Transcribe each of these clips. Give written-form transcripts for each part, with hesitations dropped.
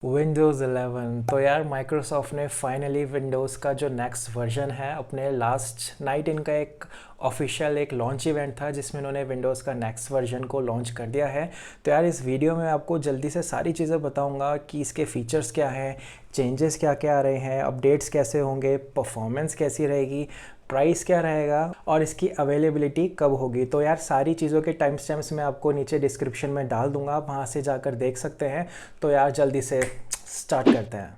Windows 11 तो यार Microsoft ने फाइनली विंडोज़ का जो नेक्स्ट वर्जन है अपने लास्ट नाइट इनका एक ऑफिशियल एक लॉन्च इवेंट था जिसमें उन्होंने विंडोज़ का नेक्स्ट वर्जन को लॉन्च कर दिया है। तो यार इस वीडियो में आपको जल्दी से सारी चीज़ें बताऊंगा कि इसके फीचर्स क्या हैं, चेंजेस क्या क्या आ रहे हैं, अपडेट्स कैसे होंगे, परफॉर्मेंस कैसी रहेगी, प्राइस क्या रहेगा और इसकी अवेलेबिलिटी कब होगी। तो यार सारी चीज़ों के टाइम स्टैम्प्स मैं आपको नीचे डिस्क्रिप्शन में डाल दूंगा, आप वहाँ से जाकर देख सकते हैं। तो यार जल्दी से स्टार्ट करते हैं।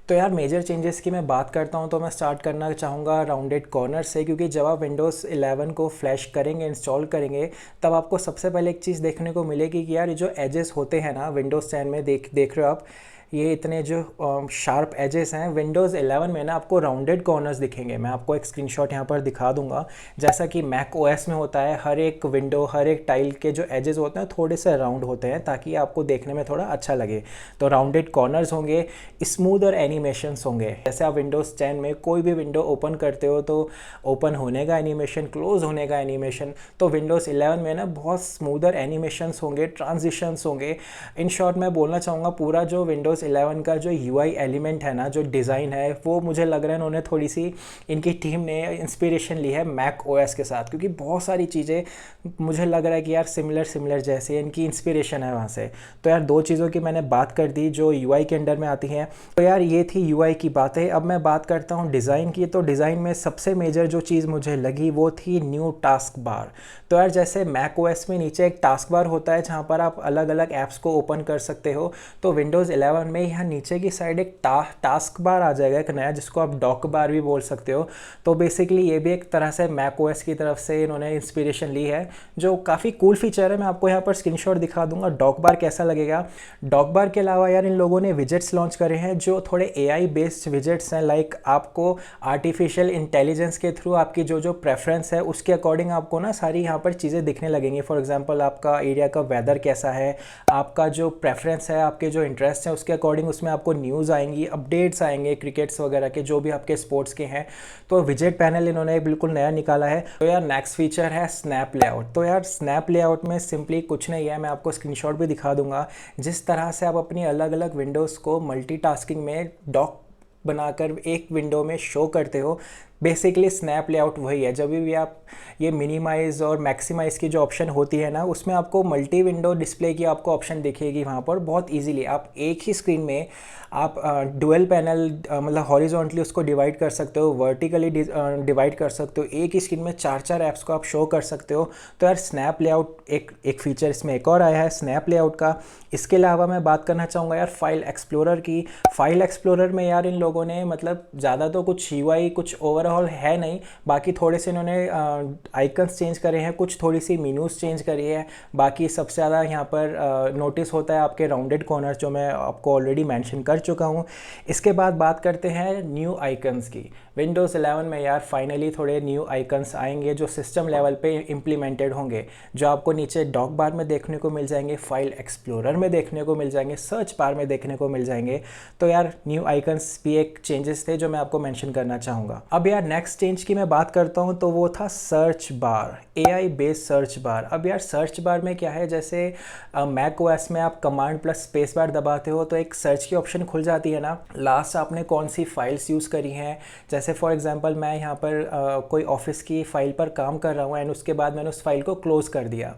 तो यार मेजर चेंजेस की मैं बात करता हूँ तो मैं स्टार्ट करना चाहूँगा राउंडेड कॉर्नर से, क्योंकि जब आप विंडोज़ 11 को फ्लैश करेंगे, इंस्टॉल करेंगे, तब आपको सबसे पहले एक चीज़ देखने को मिलेगी कि यार ये जो एजेस होते हैं ना विंडोज़ 10 में देख रहे हो आप, ये इतने जो शार्प एजेस हैं विंडोज़ 11 में ना आपको राउंडेड कॉर्नर्स दिखेंगे। मैं आपको एक स्क्रीनशॉट यहाँ पर दिखा दूंगा। जैसा कि मैक ओएस में होता है, हर एक विंडो हर एक टाइल के जो एजेस होते हैं थोड़े से राउंड होते हैं ताकि आपको देखने में थोड़ा अच्छा लगे। तो राउंडेड कॉर्नर्स होंगे, स्मूदर एनिमेशंस होंगे। जैसे आप विंडोज़ 10 में कोई भी विंडो ओपन करते हो तो ओपन होने का एनिमेशन, क्लोज होने का एनिमेशन, तो विंडोज़ 11 में ना बहुत स्मूदर एनिमेशंस होंगे, ट्रांजिशंस होंगे। इन शॉर्ट मैं बोलना चाहूँगा पूरा जो विंडोज़ 11 का जो यूआई एलिमेंट है ना, जो डिज़ाइन है, वो मुझे लग रहा है उन्होंने थोड़ी सी इनकी टीम ने इंस्पिरेशन ली है मैक ओएस के साथ, क्योंकि बहुत सारी चीज़ें मुझे लग रहा है कि यार सिमिलर जैसे इनकी इंस्पिरेशन है वहाँ से। तो यार दो चीज़ों की मैंने बात कर दी जो यूआई के अंडर में आती हैं। तो यार ये थी यूआई की बातें। अब मैं बात करता हूँ डिज़ाइन की। तो डिज़ाइन में सबसे मेजर जो चीज़ मुझे लगी वो थी न्यू टास्क बार। तो यार जैसे मैक ओएस में नीचे एक टास्क बार होता है जहाँ पर आप अलग अलग ऐप्स को ओपन कर सकते हो, तो विंडोज़ 11 में यहाँ नीचे की साइड एक टास्क बार आ जाएगा एक नया, जिसको आप डॉक बार भी बोल सकते हो। तो बेसिकली ये भी एक तरह से मैक ओएस की तरफ से इन्होंने इंस्पिरेशन ली है, जो काफ़ी कूल फीचर है। मैं आपको यहाँ पर स्क्रीनशॉट दिखा दूंगा डॉक बार कैसा लगेगा। डॉक बार के अलावा यार इन लोगों ने विजेट्स लॉन्च करे हैं जो थोड़े एआई बेस्ड विजेट्स हैं। लाइक आपको आर्टिफिशियल इंटेलिजेंस के थ्रू आपकी जो जो प्रेफरेंस है उसके अकॉर्डिंग आपको ना सारी यहाँ पर चीज़ें दिखने लगेंगी। फॉर एग्जांपल आपका एरिया का वेदर कैसा है, आपका जो प्रेफरेंस है, आपके जो इंटरेस्ट है उसके अकॉर्डिंग उसमें आपको न्यूज़ आएंगी, अपडेट्स आएंगे क्रिकेट्स वगैरह के, जो भी आपके स्पोर्ट्स के हैं। तो विजेट पैनल इन्होंने बिल्कुल नया निकाला है। तो यार नेक्स्ट फीचर है स्नैप लेआउट। तो यार स्नैप लेआउट में सिंपली कुछ नहीं है, मैं आपको स्क्रीनशॉट भी दिखा दूंगा। जिस तरह से आप अपनी अलग अलग विंडोज़ को मल्टीटास्किंग में डॉक बनाकर एक विंडो में शो करते हो, बेसिकली स्नैप लेआउट वही है। जब भी आप ये मिनिमाइज़ और मैक्सिमाइज़ की जो ऑप्शन होती है ना, उसमें आपको मल्टी विंडो डिस्प्ले की आपको ऑप्शन दिखेगी वहाँ पर बहुत इजीली। आप एक ही स्क्रीन में आप डुअल पैनल मतलब हॉरिजॉन्टली उसको डिवाइड कर सकते हो, वर्टिकली डिवाइड कर सकते हो, एक ही स्क्रीन में चार चार ऐप्स को आप शो कर सकते हो। तो यार स्नैप लेआउट एक फीचर इसमें एक और आया है स्नैप लेआउट का। इसके अलावा मैं बात करना चाहूँगा यार फाइल एक्सप्लोरर की। फाइल एक्सप्लोरर में यार इन लोगों ने मतलब ज़्यादा तो कुछ यूआई कुछ ओवरऑल है नहीं, बाकी थोड़े से इन्होंने आइकन्स चेंज करे हैं, कुछ थोड़ी सी मेनूज चेंज करी है। बाकी सबसे ज़्यादा यहाँ पर नोटिस होता है आपके राउंडेड कॉर्नर, जो मैं आपको ऑलरेडी मेंशन कर चुका हूँ। इसके बाद बात करते हैं न्यू आइकन्स की। विंडोज़ 11 में यार फाइनली थोड़े न्यू आइकन्स आएंगे जो सिस्टम लेवल पे इम्प्लीमेंटेड होंगे, जो आपको नीचे डॉक बार में देखने को मिल जाएंगे, फाइल एक्सप्लोरर में देखने को मिल जाएंगे, सर्च बार में देखने को मिल जाएंगे। तो यार न्यू आइकन्स भी एक चेंजेस थे जो मैं आपको मेंशन करना चाहूँगा। अब यार नेक्स्ट चेंज की मैं बात करता हूँ तो वो था search bar, AI based search bar. अब यार सर्च बार में क्या है, जैसे मैक ओएस में आप कमांड प्लस स्पेस बार दबाते हो तो एक सर्च की ऑप्शन खुल जाती है ना, लास्ट आपने कौन सी फाइल्स यूज़ करी हैं। जैसे फॉर एग्जांपल मैं यहाँ पर कोई ऑफिस की फ़ाइल पर काम कर रहा हूँ एंड उसके बाद मैंने उस फाइल को क्लोज़ कर दिया।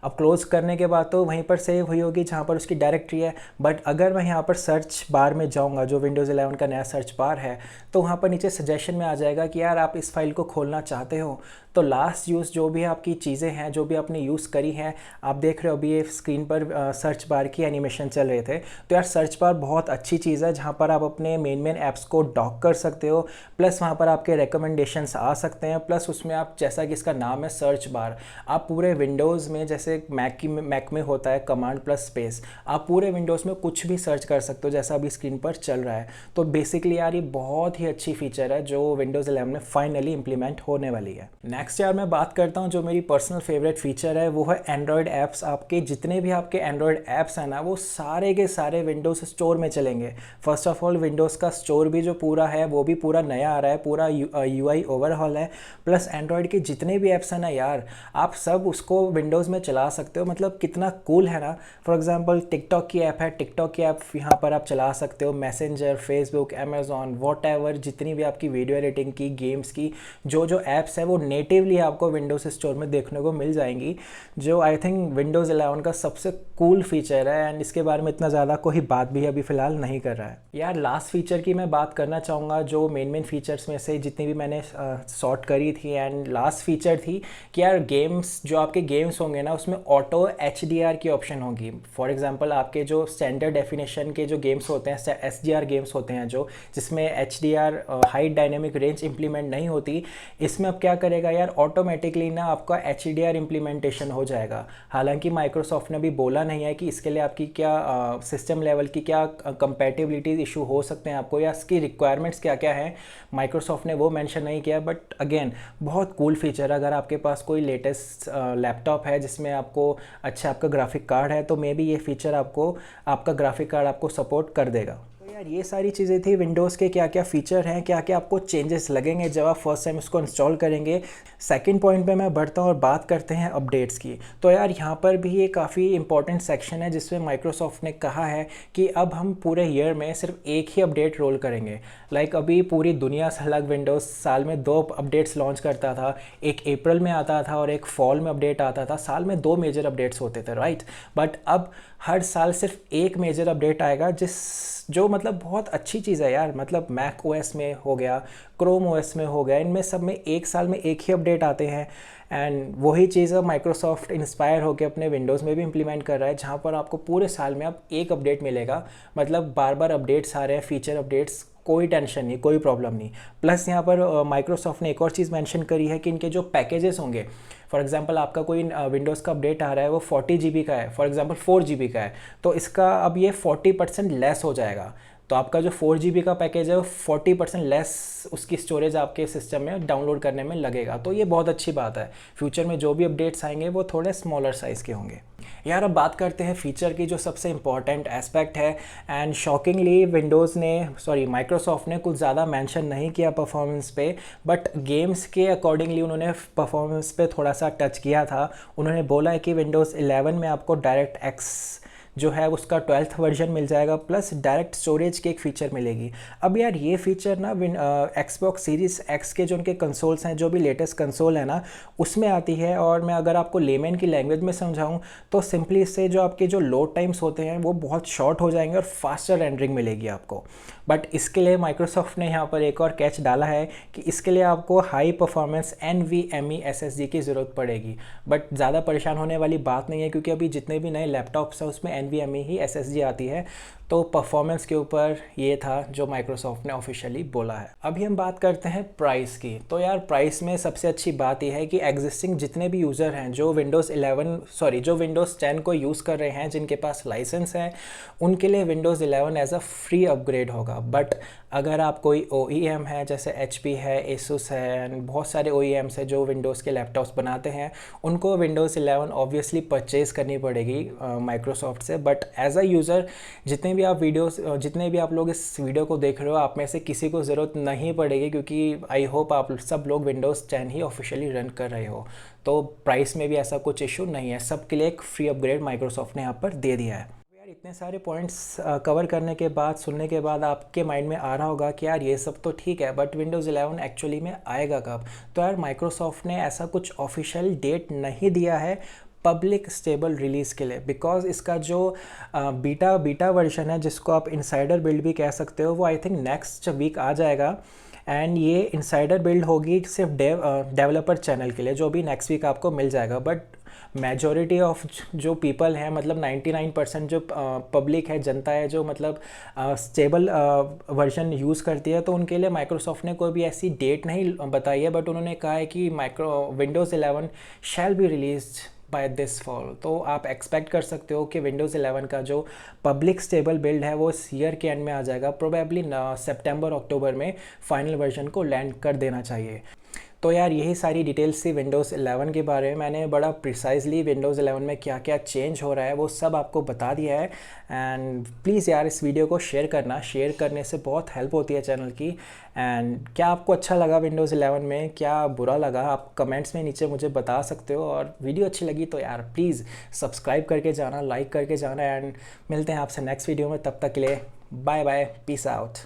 अब क्लोज़ करने के बाद तो वहीं पर सेव हुई होगी जहाँ पर उसकी डायरेक्टरी है, बट अगर मैं यहाँ पर सर्च बार में जाऊँगा, जो विंडोज़ 11 का नया सर्च बार है, तो वहाँ पर नीचे सजेशन में आ जाएगा कि यार आप इस फाइल को खोलना चाहते हो। तो लास्ट यूज़ जो भी आपकी चीज़ें हैं, जो भी आपने यूज़ करी हैं, आप देख रहे हो अभी ये स्क्रीन पर सर्च बार की एनिमेशन चल रहे थे। तो यार सर्च बार बहुत अच्छी चीज़ है जहाँ पर आप अपने मेन ऐप्स को डॉक कर सकते हो, प्लस वहाँ पर आपके रिकमेंडेशंस आ सकते हैं, प्लस उसमें आप जैसा कि इसका नाम है सर्च बार, आप पूरे विंडोज़ में जैसे मैक में होता है कमांड प्लस स्पेस, आप पूरे विंडोज़ में कुछ भी सर्च कर सकते हो जैसा अभी स्क्रीन पर चल रहा है। तो बेसिकली यार ये बहुत ही अच्छी फीचर है जो विंडोज़ 11 में फाइनली इंप्लीमेंट होने वाली है। नेक्स्ट यार मैं बात करता हूँ जो मेरी पर्सनल फेवरेट फीचर है वो है एंड्रॉयड ऐप्स। आपके जितने भी आपके एंड्रॉयड ऐप्स हैं ना वो सारे के सारे विंडोज़ स्टोर में चलेंगे। फर्स्ट ऑफ ऑल विंडोज़ का स्टोर भी जो पूरा है वो भी पूरा नया आ रहा है, पूरा यूआई ओवरहॉल है। प्लस एंड्रॉयड के जितने भी ऐप्स हैं ना यार आप सब उसको विंडोज़ में चला सकते हो। मतलब कितना कूल है ना। फॉर एग्जांपल टिकटॉक की ऐप है, टिकटॉक की ऐप यहाँ पर आप चला सकते हो। मैसेंजर, फेसबुक, अमेज़ॉन, वॉटएवर जितनी भी आपकी वीडियो एडिटिंग की, गेम्स की जो ऐप्स है वो नेटिवली आपको विंडोज़ स्टोर में देखने को मिल जाएंगी, जो आई थिंक विंडोज़ 11 का सबसे कूल फीचर है। एंड इसके बारे में इतना ज़्यादा कोई बात भी अभी फ़िलहाल नहीं कर रहा है। यार लास्ट फीचर की मैं बात करना चाहूँगा, जो मेन फीचर्स में से जितनी भी मैंने सॉर्ट करी थी, एंड लास्ट फीचर थी कि यार गेम्स, जो आपके गेम्स होंगे ना उसमें ऑटो HDR की ऑप्शन होगी। फॉर एग्जांपल आपके जो स्टैंडर्ड डेफिनेशन के जो गेम्स होते हैं, SDR गेम्स होते हैं जो जिसमें HDR high dynamic range implement नहीं होती, इसमें अब क्या करेगा यार ऑटोमेटिकली ना आपका HDR इम्प्लीमेंटेशन हो जाएगा। हालांकि माइक्रोसॉफ्ट ने भी बोला नहीं है कि इसके लिए आपकी क्या सिस्टम लेवल की क्या कंपैटिबिलिटी इशू हो सकते हैं आपको, या इसकी रिक्वायरमेंट्स क्या क्या है, माइक्रोसॉफ्ट ने वो मेंशन नहीं किया। बट अगेन बहुत कूल फीचर। अगर आपके पास कोई लेटेस्ट लैपटॉप है जिसमें आपको अच्छा आपका ग्राफिक कार्ड है तो मे बी ये फीचर आपको, आपका ग्राफिक कार्ड आपको सपोर्ट कर देगा। यार ये सारी चीज़ें थी विंडोज़ के, क्या क्या फ़ीचर हैं, क्या क्या आपको चेंजेस लगेंगे जब आप फर्स्ट टाइम इसको इंस्टॉल करेंगे। सेकंड पॉइंट पे मैं बढ़ता हूँ और बात करते हैं अपडेट्स की। तो यार यहाँ पर भी ये काफ़ी इंपॉर्टेंट सेक्शन है जिसमें माइक्रोसॉफ्ट ने कहा है कि अब हम पूरे ईयर में सिर्फ एक ही अपडेट रोल करेंगे। लाइक अभी पूरी दुनिया से अलग विंडोज़ साल में 2 अपडेट्स लॉन्च करता था, एक अप्रैल में आता था और एक फॉल में अपडेट आता था। साल में 2 मेजर अपडेट्स होते थे, राइट। बट अब हर साल सिर्फ एक मेजर अपडेट आएगा, जो मतलब बहुत अच्छी चीज़ है यार। मतलब मैक ओएस में हो गया, क्रोम ओएस में हो गया, इनमें सब में एक साल में एक ही अपडेट आते हैं। एंड वही चीज़ अब माइक्रोसॉफ्ट इंस्पायर होकर अपने विंडोज़ में भी इम्प्लीमेंट कर रहा है, जहाँ पर आपको पूरे साल में अब एक अपडेट मिलेगा। मतलब बार बार अपडेट्स आ रहे हैं, फीचर अपडेट्स, कोई टेंशन नहीं, कोई प्रॉब्लम नहीं। प्लस यहाँ पर माइक्रोसॉफ्ट ने एक और चीज़ मेंशन करी है कि इनके जो पैकेजेस होंगे, फॉर एग्जांपल आपका कोई विंडोज़ का अपडेट आ रहा है वो 40 GB का है, फॉर एग्जांपल 4 GB का है, तो इसका अब ये 40% लेस हो जाएगा। तो आपका जो 4 GB का पैकेज है वो 40% लेस उसकी स्टोरेज आपके सिस्टम में डाउनलोड करने में लगेगा। तो ये बहुत अच्छी बात है। फ्यूचर में जो भी अपडेट्स आएंगे वो थोड़े स्मॉलर साइज़ के होंगे। यार अब बात करते हैं फीचर की, जो सबसे इंपॉर्टेंट एस्पेक्ट है। एंड शॉकिंगली माइक्रोसॉफ्ट ने कुछ ज़्यादा मेंशन नहीं किया परफॉर्मेंस पे, बट गेम्स के अकॉर्डिंगली उन्होंने परफॉर्मेंस पे थोड़ा सा टच किया था। उन्होंने बोला है कि विंडोज़ 11 में आपको डायरेक्ट एक्स जो है उसका 12th वर्जन मिल जाएगा, प्लस डायरेक्ट स्टोरेज की एक फ़ीचर मिलेगी। अब यार ये फीचर ना एक्सबॉक्स सीरीज़ एक्स के जो उनके कंसोल्स हैं, जो भी लेटेस्ट कंसोल है ना उसमें आती है। और मैं अगर आपको लेमैन की लैंग्वेज में समझाऊं तो सिंपली इससे जो आपके जो लोड टाइम्स होते हैं वो बहुत शॉर्ट हो जाएंगे और फास्टर रेंडरिंग मिलेगी आपको। बट इसके लिए माइक्रोसॉफ्ट ने यहाँ पर एक और कैच डाला है कि इसके लिए आपको हाई परफॉर्मेंस NVMe SSD की ज़रूरत पड़ेगी। बट ज़्यादा परेशान होने वाली बात नहीं है, क्योंकि अभी जितने भी नए लैपटॉप्स हैं उसमें NVMe ही SSD आती है। तो परफॉर्मेंस के ऊपर ये था जो माइक्रोसॉफ्ट ने ऑफिशियली बोला है। अभी हम बात करते हैं प्राइस की। तो यार प्राइस में सबसे अच्छी बात यह है कि एग्जिस्टिंग जितने भी यूज़र हैं जो विंडोज़ 10 को यूज़ कर रहे हैं, जिनके पास लाइसेंस है, उनके लिए Windows 11 as a free upgrade होगा। बट अगर आप कोई OEM है, जैसे HP है, Asus है, एंड बहुत सारे OEMs है जो विंडोज़ के लैपटॉप्स बनाते हैं, उनको विंडोज़ 11 ऑब्वियसली परचेज़ करनी पड़ेगी माइक्रोसॉफ्ट से। बट एज अ यूज़र जितने भी आप लोग इस वीडियो को देख रहे हो, आप में से किसी को ज़रूरत नहीं पड़ेगी, क्योंकि आई होप आप सब लोग विंडोज़ 10 ही ऑफिशियली रन कर रहे हो। तो प्राइस में भी ऐसा कुछ इशू नहीं है, सबके लिए एक फ्री अपग्रेड माइक्रोसॉफ्ट ने यहाँ पर दे दिया है। इतने सारे पॉइंट्स कवर करने के बाद, सुनने के बाद आपके माइंड में आ रहा होगा कि यार ये सब तो ठीक है, बट विंडोज़ 11 एक्चुअली में आएगा कब? तो यार माइक्रोसॉफ्ट ने ऐसा कुछ ऑफिशियल डेट नहीं दिया है पब्लिक स्टेबल रिलीज़ के लिए, बिकॉज इसका जो बीटा वर्जन है, जिसको आप इनसाइडर बिल्ड भी कह सकते हो, वो आई थिंक नेक्स्ट वीक आ जाएगा। एंड ये इनसाइडर बिल्ड होगी सिर्फ डेवलपर चैनल के लिए, जो भी नेक्स्ट वीक आपको मिल जाएगा। बट मेजॉरिटी ऑफ जो पीपल हैं, मतलब 99% जो पब्लिक है, जनता है, जो मतलब स्टेबल वर्जन यूज़ करती है, तो उनके लिए माइक्रोसॉफ्ट ने कोई भी ऐसी डेट नहीं बताई है। बट उन्होंने कहा है कि Windows 11 shall be released by this fall. तो आप एक्सपेक्ट कर सकते हो कि विंडोज़ 11 का जो पब्लिक स्टेबल बिल्ड है वो इस ईयर के एंड में आ जाएगा। प्रोबेबली सितंबर अक्टूबर में फाइनल वर्जन को लैंड कर देना चाहिए। तो यार यही सारी डिटेल्स थी विंडोज़ 11 के बारे में। मैंने बड़ा प्रिसाइजली विंडोज़ 11 में क्या क्या चेंज हो रहा है वो सब आपको बता दिया है। एंड प्लीज़ यार इस वीडियो को शेयर करना, शेयर करने से बहुत हेल्प होती है चैनल की। एंड क्या आपको अच्छा लगा विंडोज़ 11 में, क्या बुरा लगा, आप कमेंट्स में नीचे मुझे बता सकते हो। और वीडियो अच्छी लगी तो यार प्लीज़ सब्सक्राइब करके जाना, लाइक करके जाना। एंड मिलते हैं आपसे नेक्स्ट वीडियो में, तब तक के लिए बाय बाय, पीस आउट।